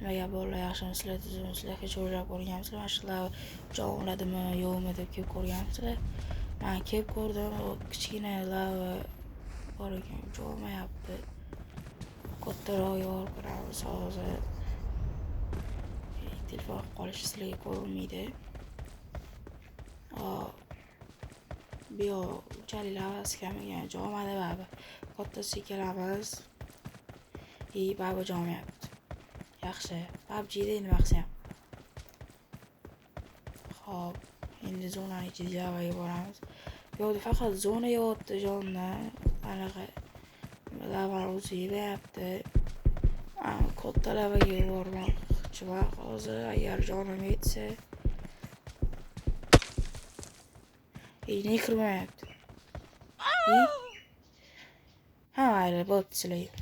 Nimaga bolalar yaxshimisizlar, tuzukmisizlar, hech o'ylab ko'rganmisizlar? Mana shular jon oladimi, yo'qmi deb kelib ko'rganmisizlar? Men kelib ko'rdim, kichkina lava bor ekan, jon olmayapti. Kattaroq yuborib ko'ramiz hozir. Telefon qilib qolish sizlarga ko'rinmaydi. Bu unchalik lavasi kamagan, jon olmadi baribir. Kattasiga kelamiz. Baribir jon olmayapti. Yaxshi, PUBG'da nima qilsam? Xo'p, endi zonani ichida lavaga boramiz. Yo'q, faqat zona yeyapti jondan. Anaqa lavani o'zi yemayapti. Katta lavaga bormoqchiman hozir, agar jonim yetsa. Ne kirmayapti? Ha, mayli, bo'pti sizlar.